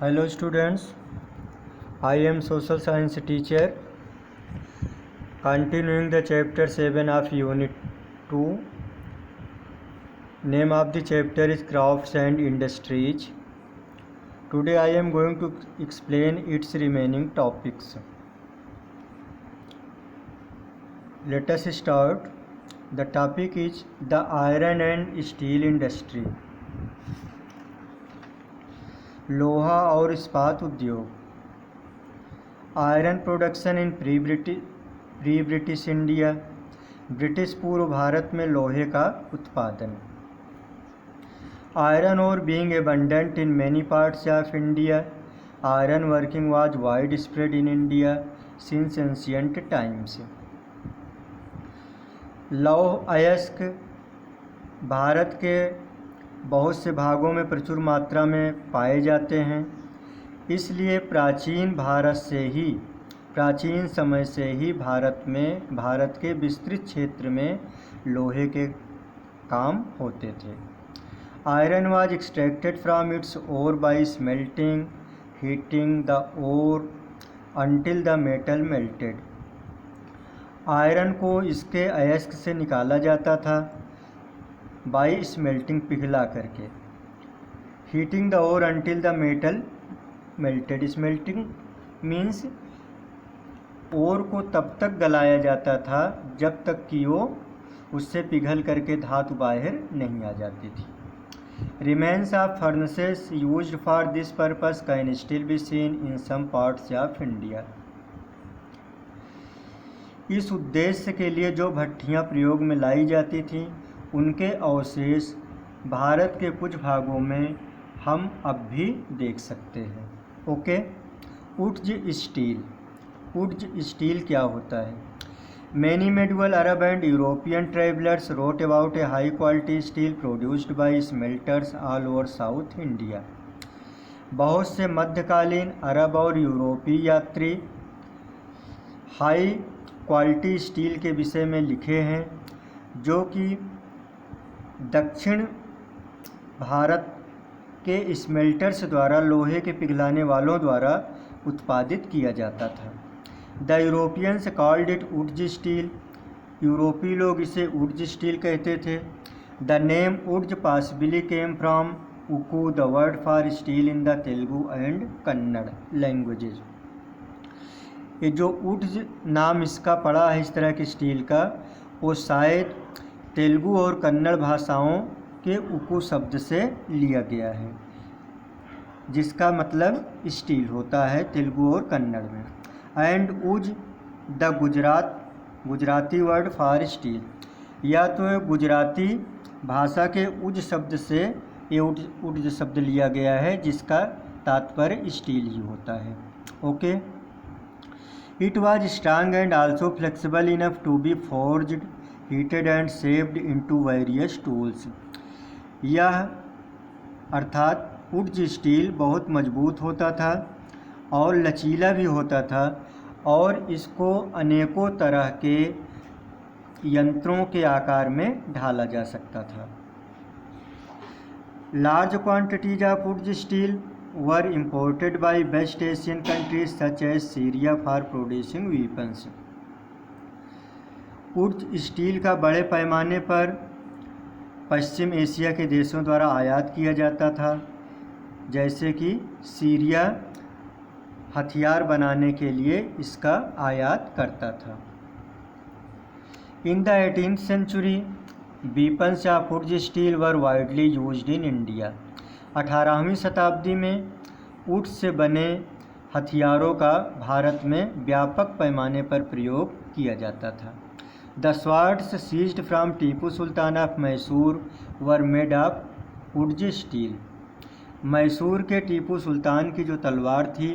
Hello students, I am social science teacher continuing the chapter 7 of unit 2. Name of the chapter is crafts and industries. Today I am going to explain its remaining topics. Let us start. The topic is the iron and steel industry. लोहा और इस्पात उद्योग. Iron production in pre British India. British पूर्व भारत में लोहे का उत्पादन. Iron ore being abundant in many parts of India. Iron working was widespread in India since ancient times. लौह अयस्क भारत के बहुत से भागों में प्रचुर मात्रा में पाए जाते हैं, इसलिए प्राचीन समय से ही भारत के विस्तृत क्षेत्र में लोहे के काम होते थे. Iron was extracted from its ore by smelting heating the ore until the metal melted. Iron को इसके अयस्क से निकाला जाता था बाय स्मेल्टिंग, पिघला करके. Heating the ore until the metal melted. Smelting means ore को तब तक गलाया जाता था जब तक कि वो उससे पिघल करके धातु बाहर नहीं आ जाती थी. Remains of furnaces used for this purpose can still be seen in some parts of India. इस उद्देश्य के लिए जो भट्ठियाँ प्रयोग में लाई जाती थीं, उनके अवशेष भारत के कुछ भागों में हम अब भी देख सकते हैं. ओके. उड्ज स्टील. उड्ज स्टील क्या होता है? Many medieval Arab and European travellers wrote about A high quality steel produced by smelters all over south India. बहुत से मध्यकालीन अरब और यूरोपीय यात्री हाई क्वालिटी स्टील के विषय में लिखे हैं, जो कि दक्षिण भारत के स्मेल्टर्स द्वारा, लोहे के पिघलाने वालों द्वारा उत्पादित किया जाता था. The Europeans called it wootz steel. यूरोपीय लोग इसे उड्ज स्टील कहते थे. The name wootz possibly came from ukku, the word for steel in the Telugu and Kannada languages. ये जो उड्ज नाम इसका पड़ा है इस तरह के स्टील का, वो शायद तेलुगु और कन्नड़ भाषाओं के उकू शब्द से लिया गया है, जिसका मतलब स्टील होता है तेलुगु और कन्नड़ में. एंड उज the Gujarati word for steel. या तो गुजराती भाषा के उज शब्द से ये उड्ज शब्द लिया गया है, जिसका तात्पर्य स्टील ही होता है. Okay. It was strong and also flexible enough to be forged, heated and shaped into various tools. यह अर्थात उड्ज स्टील बहुत मजबूत होता था और लचीला भी होता था, और इसको अनेकों तरह के यंत्रों के आकार में ढाला जा सकता था. Large quantities of wootz steel were imported by West Asian countries such as Syria for producing weapons. Wootz steel का बड़े पैमाने पर पश्चिम एशिया के देशों द्वारा आयात किया जाता था, जैसे कि सीरिया हथियार बनाने के लिए इसका आयात करता था. In the 18th century, weapons of wootz steel were widely used in India. 18वीं शताब्दी में उड से बने हथियारों का भारत में व्यापक पैमाने पर प्रयोग किया जाता था. The swords seized from Tipu Sultan of Mysore were made of wootz steel. Mysore के टीपू सुल्तान की जो तलवार थी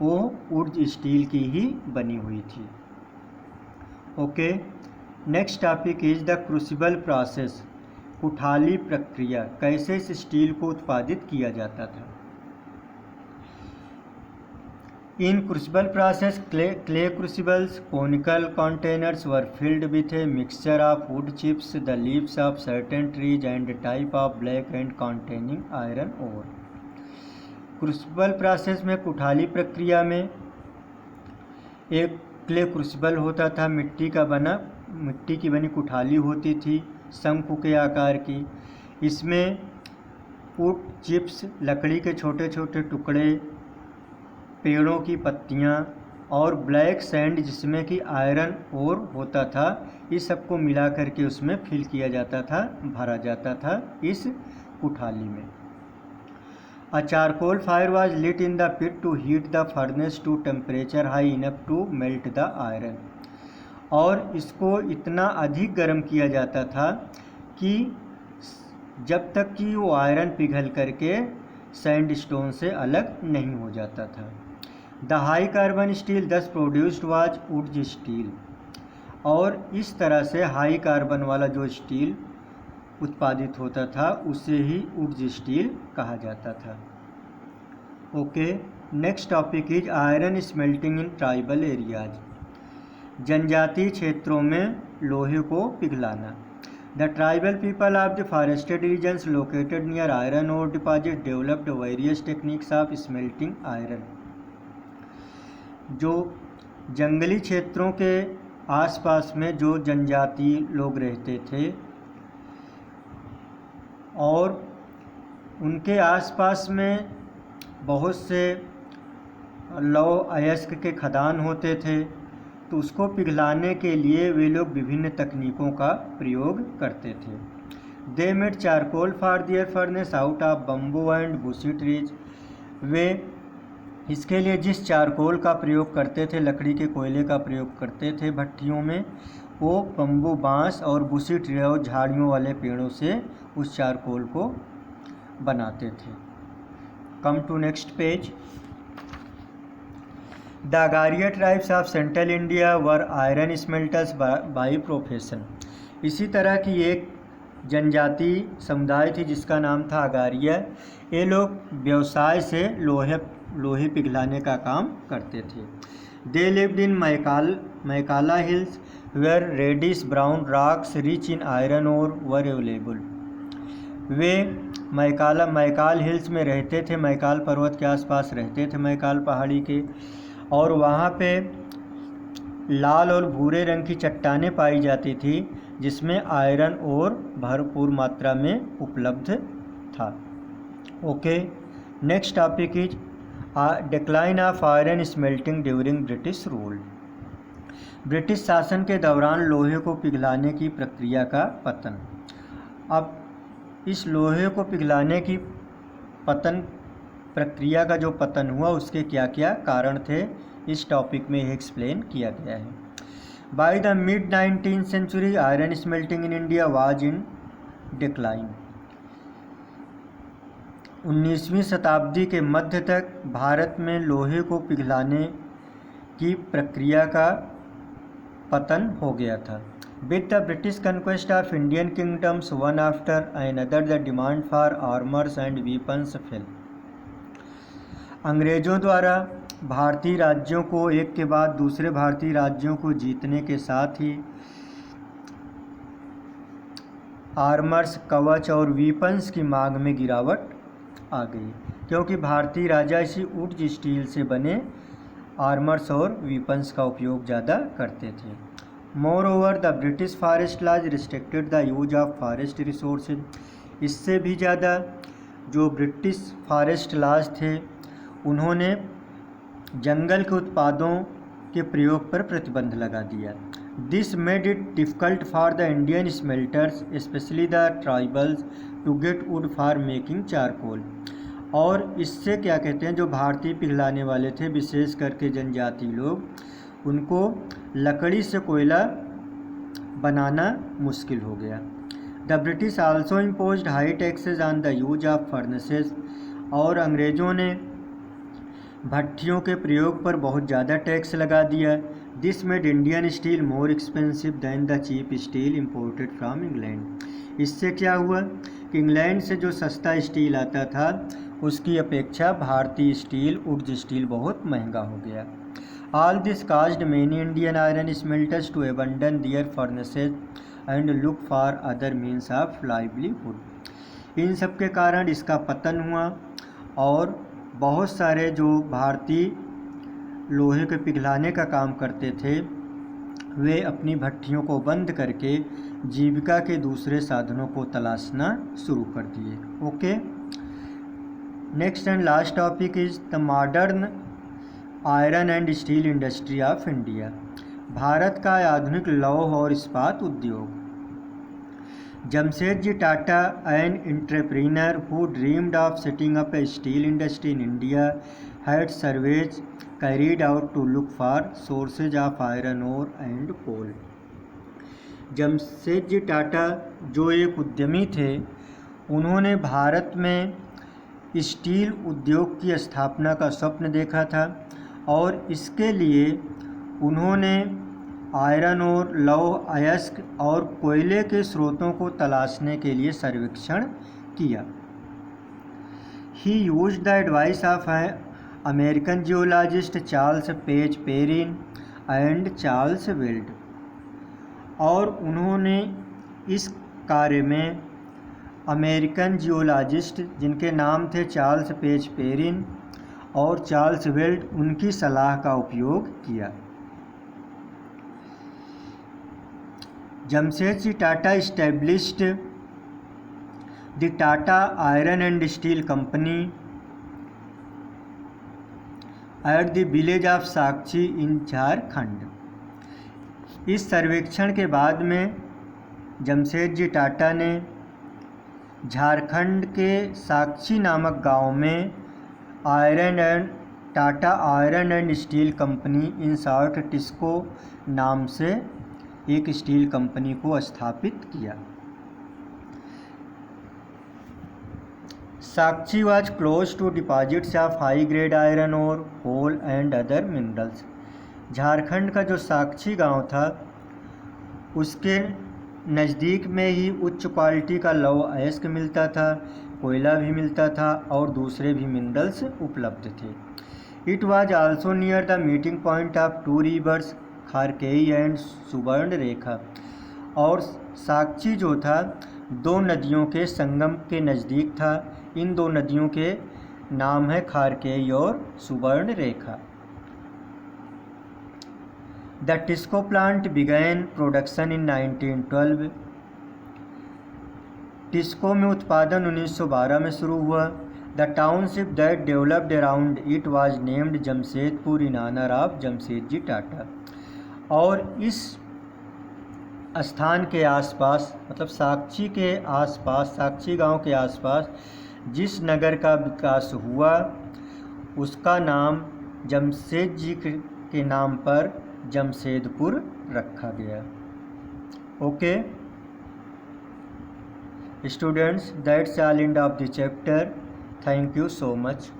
वो उड्ज स्टील की ही बनी हुई थी. Okay. Next topic is the crucible process. कुठाली प्रक्रिया. कैसे इस स्टील को उत्पादित किया जाता था? In crucible process clay crucibles conical containers were filled with a mixture of wood chips, the leaves of certain trees and type of black and containing iron ore. Crucible process में कुठाली प्रक्रिया में एक क्ले क्रूसिबल होता था, मिट्टी की बनी कुठाली होती थी शंकु के आकार की। इसमें वुड चिप्स, लकड़ी के छोटे छोटे टुकड़े, पेड़ों की पत्तियां और ब्लैक सैंड जिसमें कि आयरन ओर होता था, इस सबको मिला करके उसमें फिल किया जाता था, भरा जाता था इस कुठाली में। A charcoal fire was lit in the pit to heat the furnace to temperature high enough to melt the iron। और इसको इतना अधिक गर्म किया जाता था कि जब तक कि वो आयरन पिघल करके सैंडस्टोन से अलग नहीं हो जाता था। द हाई कार्बन स्टील दस प्रोड्यूस्ड वाज वुड्स स्टील। और इस तरह से हाई कार्बन वाला जो स्टील उत्पादित होता था उसे ही वुड्स स्टील कहा जाता था। Okay, next topic is iron smelting in tribal areas. जनजातीय क्षेत्रों में लोहे को पिघलाना। The tribal people of the forested regions located near iron ore deposit developed various techniques of smelting iron. जो जंगली क्षेत्रों के आसपास में जो जनजातीय लोग रहते थे और उनके आसपास में बहुत से लौह अयस्क के खदान होते थे, तो उसको पिघलाने के लिए वे लोग विभिन्न तकनीकों का प्रयोग करते थे। They made charcoal for their furnace out of bamboo and bushy trees. वे इसके लिए जिस चारकोल का प्रयोग करते थे, लकड़ी के कोयले का प्रयोग करते थे भट्टियों में, वो बम्बू, बांस और बुशी ट्री और झाड़ियों वाले पेड़ों से उस चारकोल को बनाते थे। Come to next page. The Agaria tribes of central India were iron smelters by profession. इसी तरह की एक जनजातीय समुदाय थी जिसका नाम था अगारिया। ये लोग व्यवसाय से लोहे पिघलाने का काम करते थे। They lived in Maikala hills where reddish brown rocks rich in iron ore were available. वे मैकाल हिल्स में रहते थे, मैकाल पर्वत के आसपास रहते थे, मैकाल पहाड़ी के, और वहाँ पे लाल और भूरे रंग की चट्टानें पाई जाती थी जिसमें आयरन और भरपूर मात्रा में उपलब्ध था। Okay, next topic is decline of iron smelting during British rule. British शासन के दौरान लोहे को पिघलाने की प्रक्रिया का पतन। अब इस लोहे को पिघलाने की प्रक्रिया का जो पतन हुआ उसके क्या क्या कारण थे, इस टॉपिक में एक्सप्लेन किया गया है। By the mid 19th century iron smelting in India was in decline. 19वीं शताब्दी के मध्य तक भारत में लोहे को पिघलाने की प्रक्रिया का पतन हो गया था। With the British conquest of Indian kingdoms one after another, the demand for armors and weapons fell। अंग्रेज़ों द्वारा भारतीय राज्यों को एक के बाद दूसरे भारतीय राज्यों को जीतने के साथ ही आर्मर्स, कवच और वीपन्स की मांग में गिरावट आ गई, क्योंकि भारतीय राजा इसी वुड स्टील से बने आर्मर्स और वीपन्स का उपयोग ज़्यादा करते थे। Moreover the British forest laws restricted the use of forest resources. इससे भी ज़्यादा जो ब्रिटिश फॉरेस्ट लॉज थे उन्होंने जंगल के उत्पादों के प्रयोग पर प्रतिबंध लगा दिया। This made it difficult for the Indian smelters specially the tribals to get wood for making charcoal. और इससे क्या कहते हैं, जो भारतीय पिघलाने वाले थे विशेष करके जनजातीय लोग, उनको लकड़ी से कोयला बनाना मुश्किल हो गया। The British also imposed high taxes on the use of furnaces. और अंग्रेज़ों ने भट्टियों के प्रयोग पर बहुत ज़्यादा टैक्स लगा दिया। This made Indian steel more expensive than the cheap steel imported from England. इससे क्या हुआ कि इंग्लैंड से जो सस्ता स्टील आता था उसकी अपेक्षा भारतीय स्टील, वुड स्टील बहुत महंगा हो गया। All this caused many Indian iron smelters to abandon their furnaces and look for other means of livelihood। इन सब के कारण इसका पतन हुआ और बहुत सारे जो भारतीय लोहे के पिघलाने का काम करते थे वे अपनी भट्टियों को बंद करके जीविका के दूसरे साधनों को तलाशना शुरू कर दिए। Okay, next and last topic is the modern iron and steel industry of India. Bharat का आधुनिक लौह और इस्पात उद्योग। Jamshedji Tata, an entrepreneur who dreamed of setting up a steel industry in India, had surveys carried out to look for sources of iron ore and coal. Jamshedji Tata जो एक उद्यमी थे, उन्होंने भारत में स्टील उद्योग की स्थापना का स्वप्न देखा था और इसके लिए उन्होंने आयरन और लौह अयस्क और कोयले के स्रोतों को तलाशने के लिए सर्वेक्षण किया। ही used the advice of American geologist Charles page Perrin and Charles weld, और उन्होंने इस कार्य में अमेरिकन जियोलॉजिस्ट जिनके नाम थे चार्ल्स पेज पेरिन और चार्ल्स वेल्ड, उनकी सलाह का उपयोग किया। Jamshedji Tata established the Tata Iron and Steel Company at the village of Sakshi in Jharkhand. इस सर्वेक्षण के बाद में जमशेदजी टाटा ने झारखंड के साक्षी नामक गांव में Tata iron and steel company in short TISCO नाम से एक स्टील कंपनी को स्थापित किया। Sakchi was close to deposits of high grade iron और coal and other minerals. Jharkhand का जो साक्षी गांव था उसके नज़दीक में ही उच्च क्वालिटी का लौह अयस्क मिलता था, कोयला भी मिलता था और दूसरे भी मिनरल्स उपलब्ध थे। It was also near the meeting point of two rivers Kharkai and Subarnarekha, और साक्षी जो था दो नदियों के संगम के नज़दीक था। इन दो नदियों के नाम है खारकेई और Subarnarekha. The TISCO plant began production in 1912। TISCO में उत्पादन 1912 में शुरू हुआ। The township that developed around it was named Jamshedpur in honour of Jamshedji Tata, और इस स्थान के आसपास मतलब साक्षी के आसपास, साक्षी गांव के आसपास जिस नगर का विकास हुआ उसका नाम जमशेदजी के नाम पर जमशेदपुर रखा गया। Okay students, that's all end of the chapter. Thank you so much.